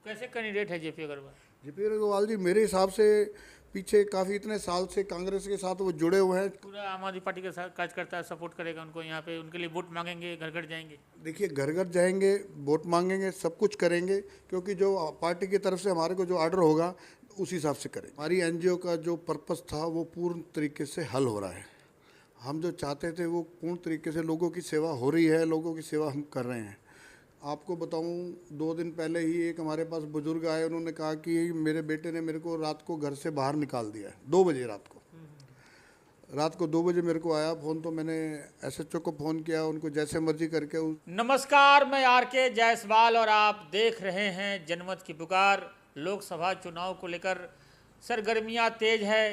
कैसे कैंडिडेट है JP Agarwal? JP Agarwal जी मेरे हिसाब से पीछे काफ़ी इतने साल से कांग्रेस के साथ वो जुड़े हुए हैं। पूरा आम आदमी पार्टी के साथ कार्यकर्ता सपोर्ट करेगा उनको, यहाँ पे उनके लिए वोट मांगेंगे, घर घर जाएंगे। देखिए घर घर जाएंगे, वोट मांगेंगे, सब कुछ करेंगे, क्योंकि जो पार्टी की तरफ से हमारे को जो ऑर्डर होगा उस हिसाब से करें। हमारी एनजीओ का जो पर्पस था वो पूर्ण तरीके से हल हो रहा है। हम जो चाहते थे वो पूर्ण तरीके से लोगों की सेवा हो रही है, लोगों की सेवा हम कर रहे हैं। आपको बताऊं, 2 दिन पहले ही एक हमारे पास बुजुर्ग आए, उन्होंने कहा कि मेरे बेटे ने मेरे को रात को घर से बाहर निकाल दिया है 2 बजे रात को 2 बजे मेरे को आया फ़ोन। तो मैंने एसएचओ को फ़ोन किया, उनको जैसे मर्जी करके नमस्कार, मैं आर.के. जायसवाल और आप देख रहे हैं जनमत की पुकार। लोकसभा चुनाव को लेकर सरगर्मियां तेज है।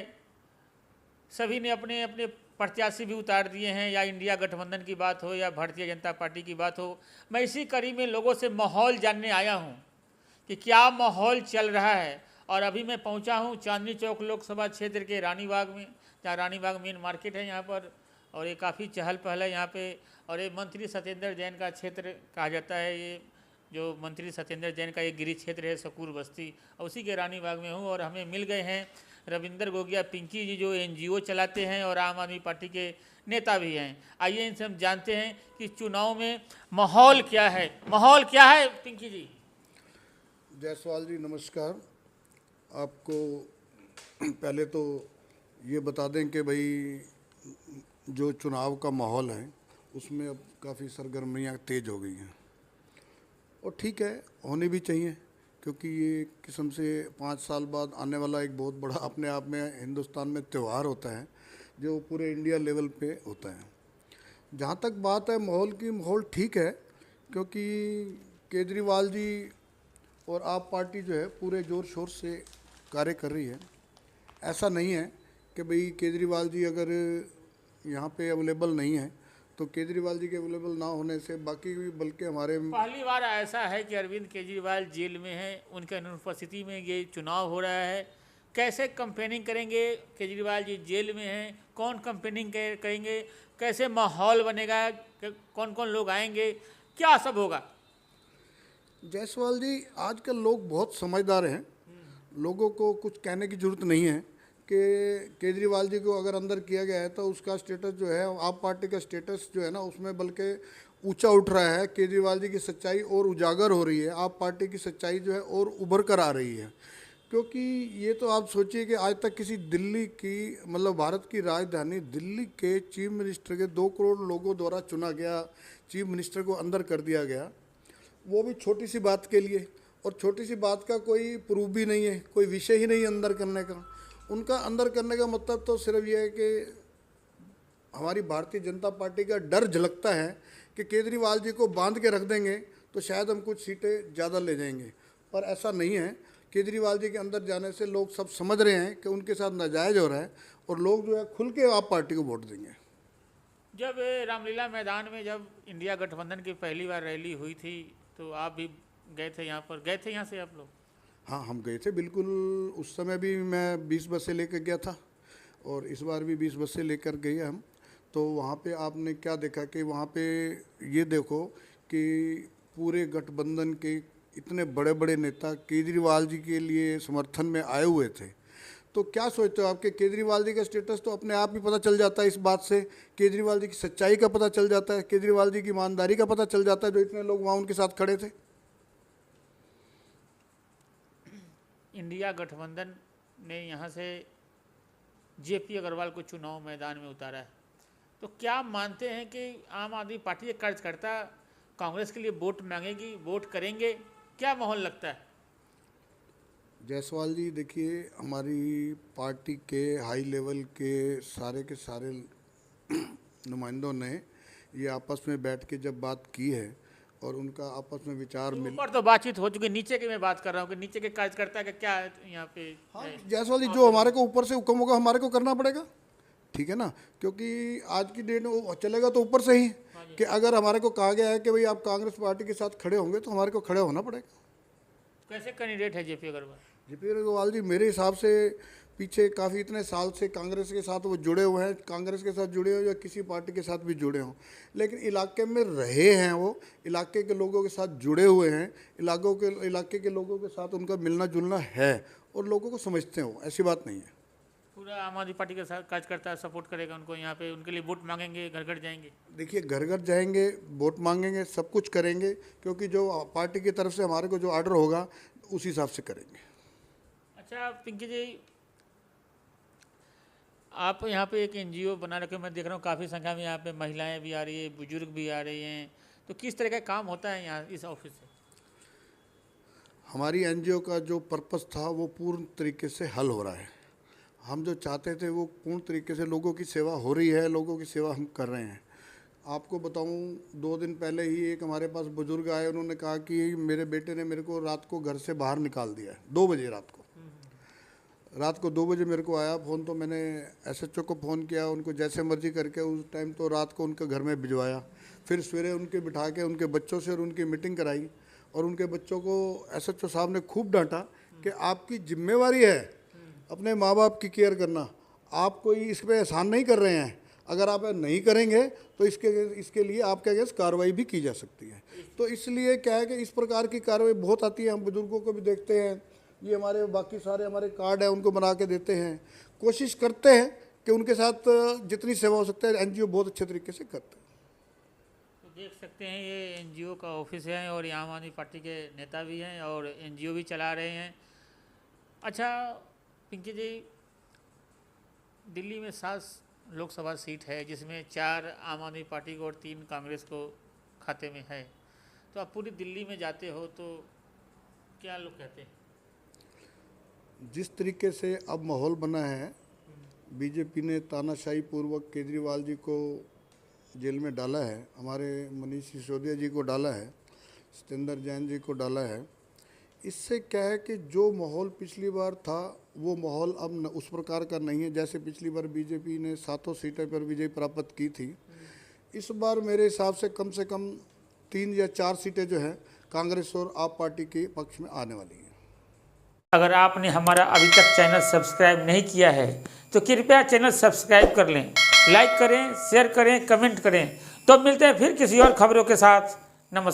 सभी ने अपने अपने प्रत्याशी भी उतार दिए हैं, या इंडिया गठबंधन की बात हो या भारतीय जनता पार्टी की बात हो। मैं इसी कड़ी में लोगों से माहौल जानने आया हूं कि क्या माहौल चल रहा है। और अभी मैं पहुंचा हूं चांदनी चौक लोकसभा क्षेत्र के रानीबाग में, जहाँ रानीबाग मेन मार्केट है यहाँ पर, और ये काफ़ी चहल पहल है यहाँ पे। और ये मंत्री सत्येंद्र जैन का क्षेत्र कहा जाता है। ये जो मंत्री सत्येंद्र जैन का एक गिरी क्षेत्र है सकूर बस्ती, और उसी के रानीबाग में हूँ। और हमें मिल गए हैं रविंदर गोगिया पिंकी जी, जो एनजीओ चलाते हैं और आम आदमी पार्टी के नेता भी हैं। आइए इनसे हम जानते हैं कि चुनाव में माहौल क्या है। माहौल क्या है पिंकी जी? जायसवाल जी नमस्कार। आपको पहले तो ये बता दें कि भाई जो चुनाव का माहौल है उसमें अब काफ़ी सरगर्मियाँ तेज़ हो गई हैं, और ठीक है, होनी भी चाहिए, क्योंकि ये किस्म से 5 साल बाद आने वाला एक बहुत बड़ा अपने आप में हिंदुस्तान में त्यौहार होता है, जो पूरे इंडिया लेवल पे होता है। जहाँ तक बात है माहौल की, माहौल ठीक है, क्योंकि केजरीवाल जी और आप पार्टी जो है पूरे ज़ोर शोर से कार्य कर रही है। ऐसा नहीं है कि भाई केजरीवाल जी अगर यहाँ पे अवेलेबल नहीं है तो केजरीवाल जी के अवेलेबल ना होने से बाकी भी, बल्कि हमारे पहली बार ऐसा है कि अरविंद केजरीवाल जेल में हैं, उनके अनुपस्थिति में ये चुनाव हो रहा है। कैसे कंपेनिंग करेंगे? केजरीवाल जी जेल में हैं, कौन कंपेनिंग करेंगे? कैसे माहौल बनेगा? कौन कौन लोग आएंगे? क्या सब होगा? जायसवाल जी आजकल लोग बहुत समझदार हैं, लोगों को कुछ कहने की ज़रूरत नहीं है कि केजरीवाल जी को अगर अंदर किया गया है तो उसका स्टेटस जो है, आप पार्टी का स्टेटस जो है ना, उसमें बल्कि ऊंचा उठ रहा है। केजरीवाल जी की सच्चाई और उजागर हो रही है, आप पार्टी की सच्चाई जो है और उभर कर आ रही है। क्योंकि ये तो आप सोचिए कि आज तक किसी दिल्ली की, मतलब भारत की राजधानी दिल्ली के चीफ मिनिस्टर के 2 करोड़ लोगों द्वारा चुना गया चीफ मिनिस्टर को अंदर कर दिया गया, वो भी छोटी सी बात के लिए। और छोटी सी बात का कोई प्रूफ भी नहीं है, कोई विषय ही नहीं अंदर करने का। उनका अंदर करने का मतलब तो सिर्फ ये है कि हमारी भारतीय जनता पार्टी का डर झलकता है कि केजरीवाल जी को बांध के रख देंगे तो शायद हम कुछ सीटें ज़्यादा ले जाएंगे, पर ऐसा नहीं है। केजरीवाल जी के अंदर जाने से लोग सब समझ रहे हैं कि उनके साथ नाजायज़ हो रहा है, और लोग जो है खुल के आप पार्टी को वोट देंगे। जब रामलीला मैदान में जब इंडिया गठबंधन की पहली बार रैली हुई थी तो आप भी गए थे, यहाँ पर गए थे यहाँ से आप लोग? हाँ हम गए थे बिल्कुल। उस समय भी मैं 20 बसें लेकर गया था, और इस बार भी 20 बसें लेकर गए हम। तो वहाँ पे आपने क्या देखा कि वहाँ पे ये देखो कि पूरे गठबंधन के इतने बड़े बड़े नेता केजरीवाल जी के लिए समर्थन में आए हुए थे। तो क्या सोचते हो आपके केजरीवाल जी का स्टेटस तो अपने आप ही पता चल जाता है इस बात से। केजरीवाल जी की सच्चाई का पता चल जाता है, केजरीवाल जी की ईमानदारी का पता चल जाता है, जो इतने लोग वहाँ उनके साथ खड़े थे। इंडिया गठबंधन ने यहाँ से जेपी अग्रवाल को चुनाव मैदान में उतारा है, तो क्या मानते हैं कि आम आदमी पार्टी के कार्यकर्ता कांग्रेस के लिए वोट मांगेगी, वोट करेंगे? क्या माहौल लगता है? जायसवाल जी देखिए, हमारी पार्टी के हाई लेवल के सारे नुमाइंदों ने ये आपस में बैठ के जब बात की है और उनका आपस में विचार मिल, ऊपर तो बातचीत हो चुकी, नीचे की मैं बात कर रहा हूँ कि नीचे के कार्यकर्ता का क्या यहाँ पे हाँ है? जायसवाल जी जो हमारे को ऊपर से हुक्म होगा हमारे को करना पड़ेगा, ठीक है ना। क्योंकि आज की डेट में वो चलेगा तो ऊपर से ही, कि अगर हमारे को कहा गया है कि भाई आप कांग्रेस पार्टी के साथ खड़े होंगे तो हमारे को खड़े होना पड़ेगा। कैसे कैंडिडेट है जेपी अग्रवाल? जेपी अग्रवाल जी मेरे हिसाब से पीछे काफ़ी इतने साल से कांग्रेस के साथ वो जुड़े हुए हैं, कांग्रेस के साथ जुड़े हो या किसी पार्टी के साथ भी जुड़े हों, लेकिन इलाके में रहे हैं, वो इलाके के लोगों के साथ जुड़े हुए हैं, इलाके के लोगों के साथ उनका मिलना जुलना है और लोगों को समझते हैं, वो ऐसी बात नहीं है। पूरा आम आदमी पार्टी के साथ कार्यकर्ता है, सपोर्ट करेगा उनको, यहाँ पे उनके लिए वोट मांगेंगे, घर घर जाएंगे। देखिए घर घर जाएंगे, वोट मांगेंगे, सब कुछ करेंगे, क्योंकि जो पार्टी की तरफ से हमारे को जो ऑर्डर होगा उस हिसाब से करेंगे। अच्छा पिंकी जी, आप यहाँ पे एक एनजीओ बना रखे, मैं देख रहा हूँ काफ़ी संख्या में यहाँ पे महिलाएं भी आ रही है, बुजुर्ग भी आ रही हैं, तो किस तरह का काम होता है यहाँ इस ऑफिस से? हमारी एनजीओ का जो पर्पस था वो पूर्ण तरीके से हल हो रहा है। हम जो चाहते थे वो पूर्ण तरीके से लोगों की सेवा हो रही है, लोगों की सेवा हम कर रहे हैं। आपको बताऊं, 2 दिन पहले ही एक हमारे पास बुजुर्ग आए, उन्होंने कहा कि मेरे बेटे ने मेरे को रात को घर से बाहर निकाल दिया है, 2 बजे रात को 2 बजे मेरे को आया फ़ोन, तो मैंने एसएचओ को फ़ोन किया, उनको जैसे मर्जी करके उस टाइम तो रात को उनके घर में भिजवाया, फिर सवेरे उनके बिठा के उनके बच्चों से और उनकी मीटिंग कराई, और उनके बच्चों को एसएचओ साहब ने खूब डांटा कि आपकी जिम्मेवारी है अपने माँ बाप की केयर करना, आप कोई इस पर एहसान नहीं कर रहे हैं, अगर आप नहीं करेंगे तो इसके लिए आपके अगेंस्ट कार्रवाई भी की जा सकती है। तो इसलिए क्या है कि इस प्रकार की कार्रवाई बहुत आती है, हम बुजुर्गों को भी देखते हैं, ये हमारे बाकी सारे हमारे कार्ड हैं उनको बना के देते हैं, कोशिश करते हैं कि उनके साथ जितनी सेवा हो सकता है एनजीओ बहुत अच्छे तरीके से करते हैं। तो देख सकते हैं ये एनजीओ का ऑफिस है और ये आम आदमी पार्टी के नेता भी हैं और एनजीओ भी चला रहे हैं। अच्छा पिंकी जी, दिल्ली में 7 लोकसभा सीट है जिसमें 4 आम आदमी पार्टी को और 3 कांग्रेस को खाते में है, तो आप पूरी दिल्ली में जाते हो तो क्या लोग कहते हैं? जिस तरीके से अब माहौल बना है, बीजेपी ने तानाशाही पूर्वक केजरीवाल जी को जेल में डाला है, हमारे मनीष सिसोदिया जी को डाला है, सत्येंद्र जैन जी को डाला है, इससे क्या है कि जो माहौल पिछली बार था वो माहौल अब उस प्रकार का नहीं है। जैसे पिछली बार बीजेपी ने 7 सीटों पर विजय प्राप्त की थी, इस बार मेरे हिसाब से कम 3 या 4 सीटें जो हैं कांग्रेस और आप पार्टी के पक्ष में आने वाली हैं। अगर आपने हमारा अभी तक चैनल सब्सक्राइब नहीं किया है तो कृपया चैनल सब्सक्राइब कर लें, लाइक करें, शेयर करें, कमेंट करें। तो मिलते हैं फिर किसी और खबरों के साथ। नमस्कार।